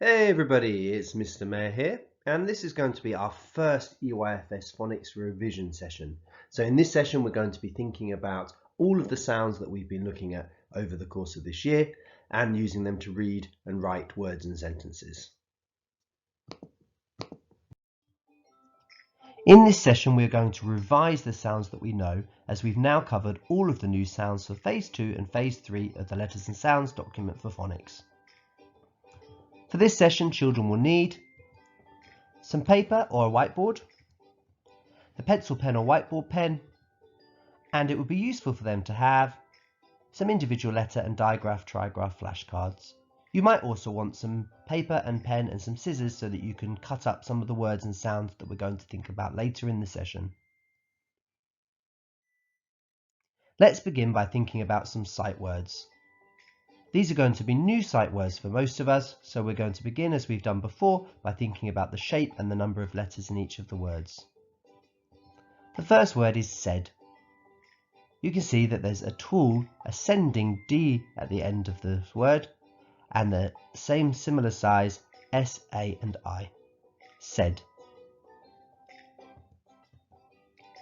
Hey everybody, it's Mr. Mayor here, and this is going to be our first EYFS phonics revision session. So in this session we're going to be thinking about all of the sounds that we've been looking at over the course of this year and using them to read and write words and sentences. In this session we're going to revise the sounds that we know, as we've now covered all of the new sounds for Phase 2 and Phase 3 of the Letters and Sounds document for phonics. For this session, children will need some paper or a whiteboard, a pencil pen or whiteboard pen, and it would be useful for them to have some individual letter and digraph, trigraph flashcards. You might also want some paper and pen and some scissors so that you can cut up some of the words and sounds that we're going to think about later in the session. Let's begin by thinking about some sight words. These are going to be new sight words for most of us, so we're going to begin as we've done before by thinking about the shape and the number of letters in each of the words. The first word is said. You can see that there's a tall ascending D at the end of the word and the same similar size S, A and I. Said.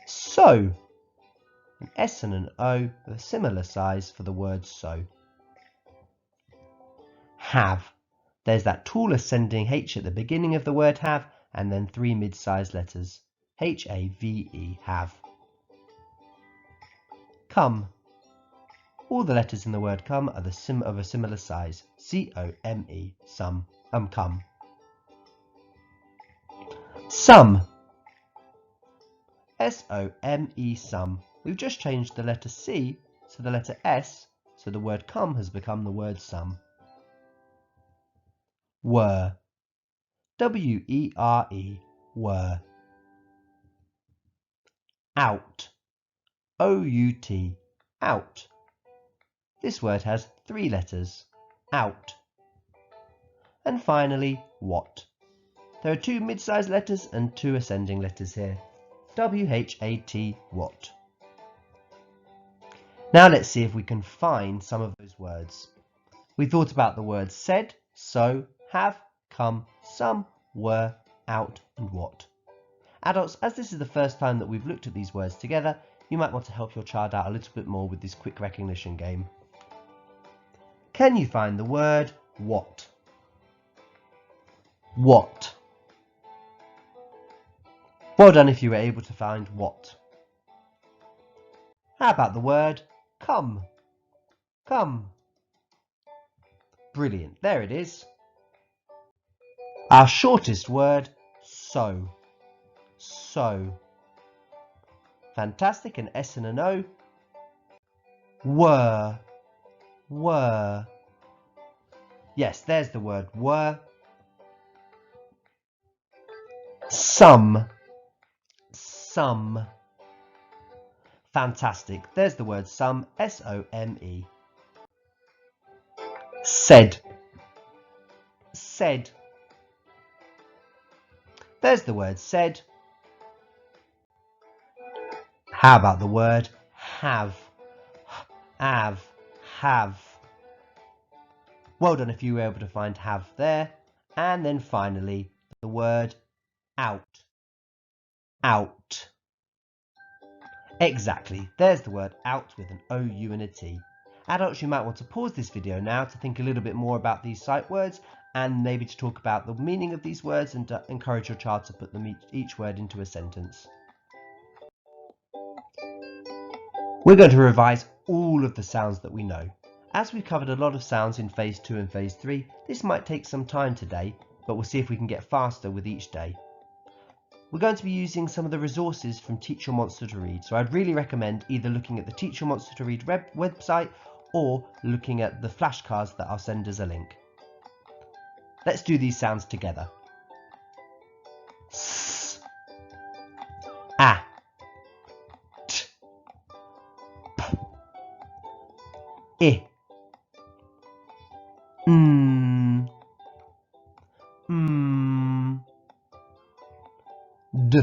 So. An S and an O of a similar size for the word so. Have. There's that tall ascending H at the beginning of the word have and then three mid-sized letters. H-A-V-E, have. Come. All the letters in the word come are of a similar size. C-O-M-E, some, come. Some. S-O-M-E, some. We've just changed the letter C to the letter S, so the word come has become the word some. Were. W-E-R-E, were. Out. O-U-T, out. This word has three letters. Out. And finally, what. There are two mid-sized letters and two ascending letters here. W-H-A-T, what. Now let's see if we can find some of those words. We thought about the words said, so, have, come, some, were, out, and what. Adults, as this is the first time that we've looked at these words together, you might want to help your child out a little bit more with this quick recognition game. Can you find the word what? What. Well done if you were able to find what. How about the word come? Come. Brilliant, there it is. Our shortest word, so. So. Fantastic, an S and an O. Were. Were. Yes, there's the word were. Some. Some. Fantastic, there's the word some, S-O-M-E. Said. Said. There's the word said. How about the word have? Have. Have. Well done if you were able to find have there. And then finally, the word out. Out. Exactly, there's the word out with an O-U and a T. Adults, you might want to pause this video now to think a little bit more about these sight words and maybe to talk about the meaning of these words and to encourage your child to put them each word into a sentence. We're going to revise all of the sounds that we know. As we've covered a lot of sounds in Phase 2 and Phase 3, this might take some time today, but we'll see if we can get faster with each day. We're going to be using some of the resources from Teach Your Monster to Read, so I'd really recommend either looking at the Teach Your Monster to Read website or looking at the flashcards that I'll send as a link. Let's do these sounds together. S, A, T, P, I, D,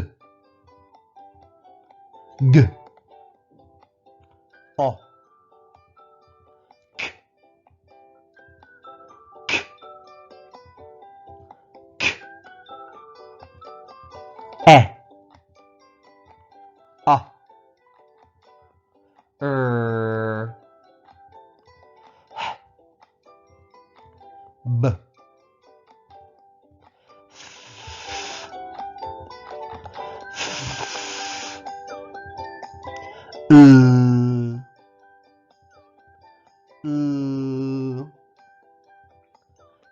G, O, K, K, B.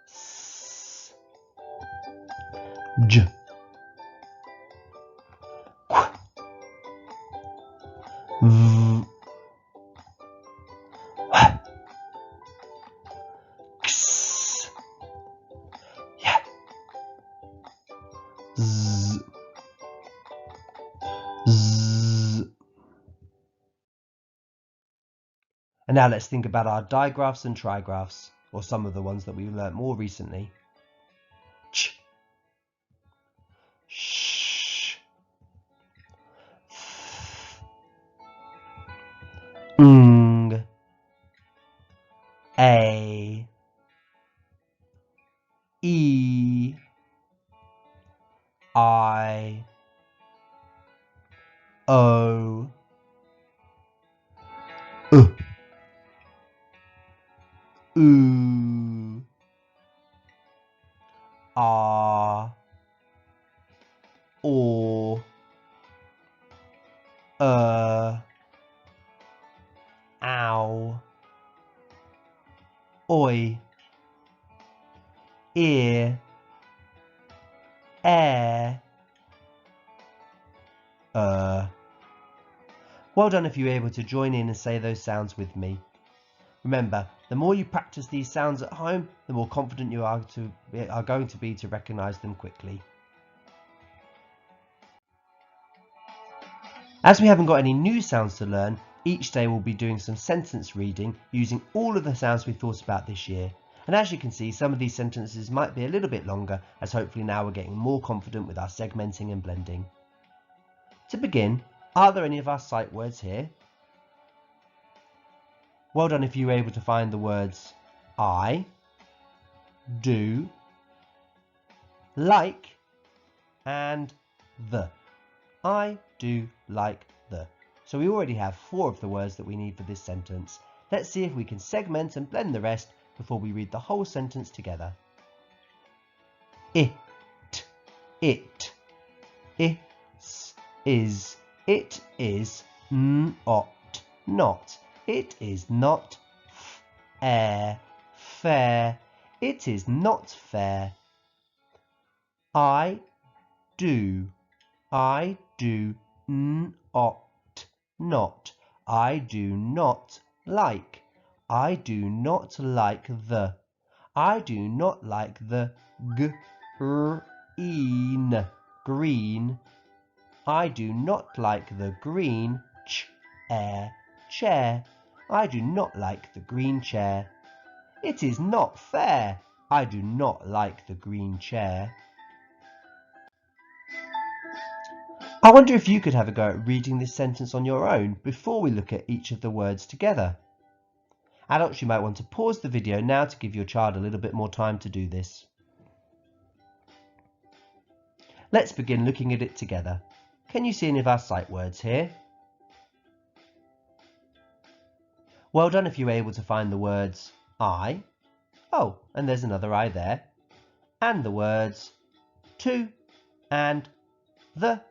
S. J. V. X. Yeah. Z. Z. And now let's think about our digraphs and trigraphs, or some of the ones that we've learnt more recently. Ch. Sh. Ng. A. E. I. O. U. R. O. Ow. Oi. Ear. Air. Well done if you were able to join in and say those sounds with me. Remember, the more you practice these sounds at home, the more confident you are going to be to recognise them quickly. As we haven't got any new sounds to learn, each day we'll be doing some sentence reading using all of the sounds we thought about this year. And as you can see, some of these sentences might be a little bit longer, as hopefully now we're getting more confident with our segmenting and blending. To begin, are there any of our sight words here? Well done if you were able to find the words I, do, like, and the. I, do, like, the. So we already have 4 of the words that we need for this sentence. Let's see if we can segment and blend the rest before we read the whole sentence together. It, it, is, it is, not, not. It is not fair, fair. It is not fair. I do, not, not. I do not like. I do not like the. I do not like the green, green. I do not like the green chair. I do not like the green chair. It is not fair. I do not like the green chair. I wonder if you could have a go at reading this sentence on your own before we look at each of the words together. Adults, you might want to pause the video now to give your child a little bit more time to do this. Let's begin looking at it together. Can you see any of our sight words here? Well done if you were able to find the words I, oh, and there's another I there, and the words to and the,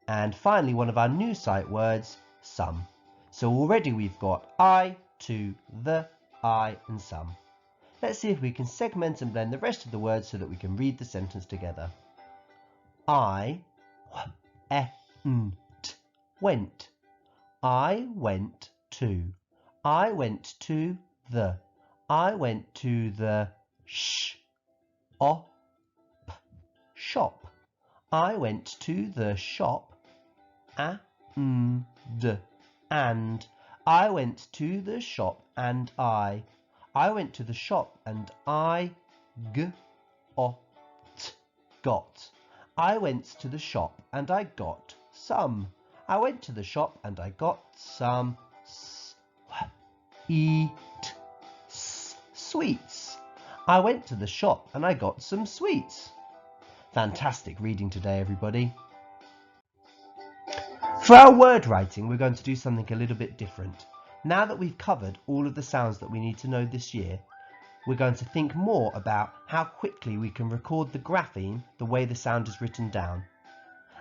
and finally one of our new sight words, some. So already we've got I, to, the, I, and some. Let's see if we can segment and blend the rest of the words so that we can read the sentence together. I went. I went to. I went to the. I went to the shop. I went to the shop. And. I went to the shop and I. I went to the shop and I got. I went to the shop and I got some. I went to the shop and I got some sweets. I went to the shop and I got some sweets. Fantastic reading today, everybody. For our word writing, we're going to do something a little bit different. Now that we've covered all of the sounds that we need to know this year, we're going to think more about how quickly we can record the grapheme the way the sound is written down.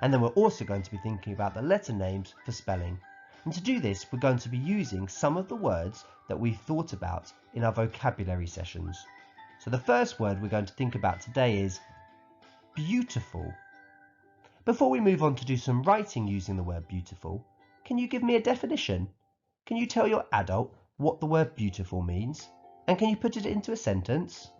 And then we're also going to be thinking about the letter names for spelling. And to do this, we're going to be using some of the words that we've thought about in our vocabulary sessions. So the first word we're going to think about today is beautiful. Before we move on to do some writing using the word beautiful, can you give me a definition? Can you tell your adult what the word beautiful means? And can you put it into a sentence?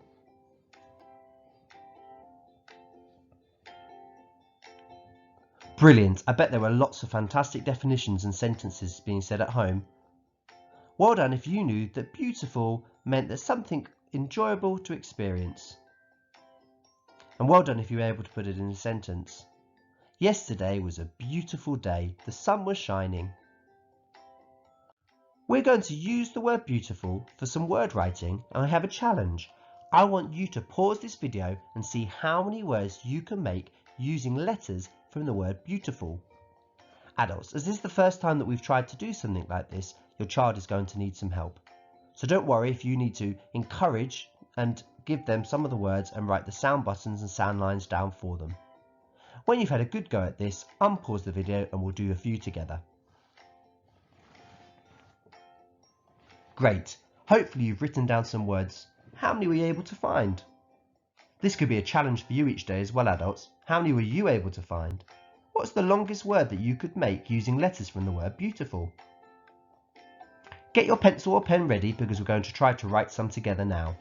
Brilliant. I bet there were lots of fantastic definitions and sentences being said at home. Well done if you knew that beautiful meant there's something enjoyable to experience. And well done if you were able to put it in a sentence. Yesterday was a beautiful day. The sun was shining. We're going to use the word beautiful for some word writing, and I have a challenge. I want you to pause this video and see how many words you can make using letters from the word beautiful. Adults, as this is the first time that we've tried to do something like this, your child is going to need some help. So don't worry if you need to encourage and give them some of the words and write the sound buttons and sound lines down for them. When you've had a good go at this, unpause the video and we'll do a few together. Great. Hopefully you've written down some words. How many were you able to find? This could be a challenge for you each day as well, adults. How many were you able to find? What's the longest word that you could make using letters from the word beautiful? Get your pencil or pen ready because we're going to try to write some together now.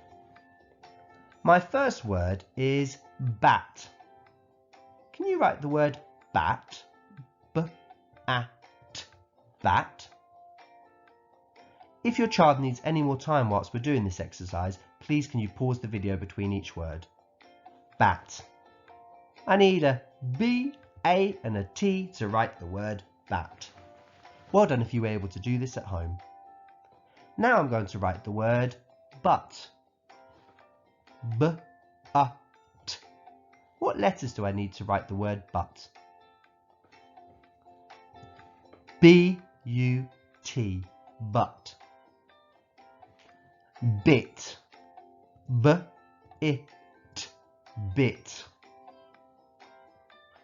My first word is bat. Can you write the word bat? B-A-T, bat. If your child needs any more time whilst we're doing this exercise, please can you pause the video between each word. Bat. I need a B, A and a T to write the word bat. Well done if you were able to do this at home. Now I'm going to write the word but. B-A-T. What letters do I need to write the word but? B-U-T, but. Bit. B-I-T, bit.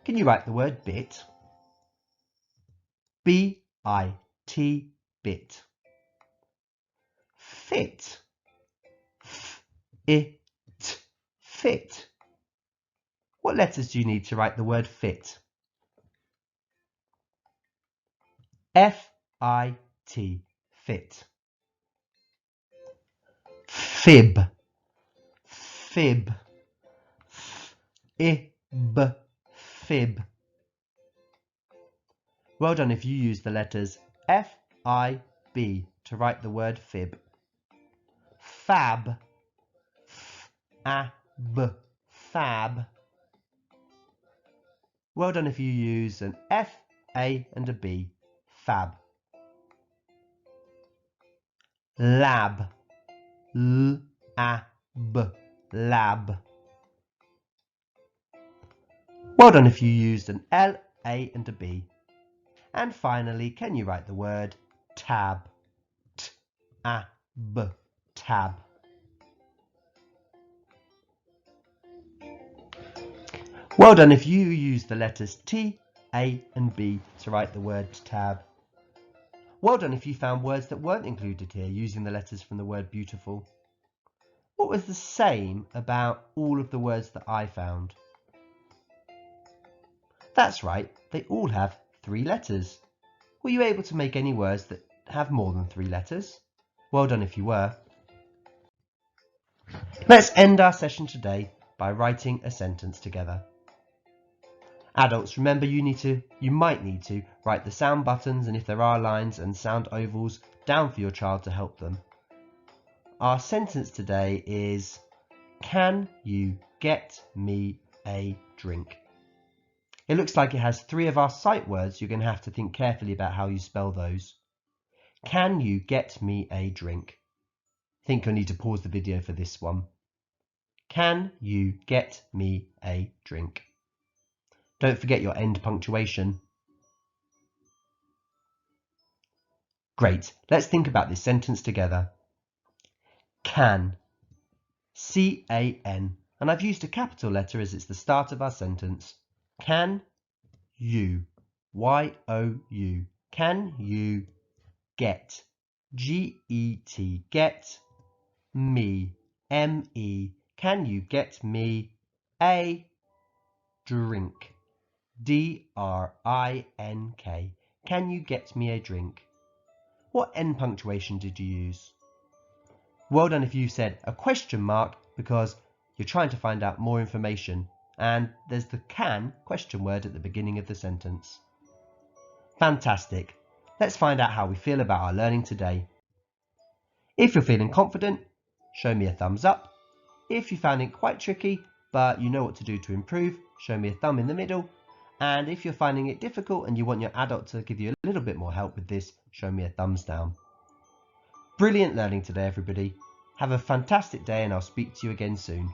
Can you write the word bit? B-I-T, bit. Fit. F-I-T, fit. What letters do you need to write the word fit? F-I-T, fit. Fib. Fib. F-I-B, fib. Well done if you use the letters F-I-B to write the word fib. Fab. F-A-B, fab. Well done if you use an F, A and a B, fab. Lab. L-A-B, lab. Well done if you used an L, A and a B. And finally, can you write the word tab? T-A-B, tab. Well done if you use the letters T, A and B to write the word tab. Well done if you found words that weren't included here using the letters from the word beautiful. What was the same about all of the words that I found? That's right, they all have 3 letters. Were you able to make any words that have more than 3 letters? Well done if you were. Let's end our session today by writing a sentence together. Adults, remember you might need to write the sound buttons and if there are lines and sound ovals down for your child to help them. Our sentence today is, can you get me a drink? It looks like it has 3 of our sight words. You're going to have to think carefully about how you spell those. Can you get me a drink? I think you'll need to pause the video for this one. Can you get me a drink? Don't forget your end punctuation. Great, let's think about this sentence together. Can. C-A-N, and I've used a capital letter as it's the start of our sentence. Can you, Y-O-U, can you get, G-E-T, get, me, M-E, can you get me a drink, D-R-I-N-K, can you get me a drink? What end punctuation did you use? Well done if you said a question mark because you're trying to find out more information and there's the can question word at the beginning of the sentence. Fantastic. Let's find out how we feel about our learning today. If you're feeling confident, show me a thumbs up. If you found it quite tricky but you know what to do to improve, show me a thumb in the middle. And if you're finding it difficult and you want your adult to give you a little bit more help with this, show me a thumbs down. Brilliant learning today, everybody. Have a fantastic day and I'll speak to you again soon.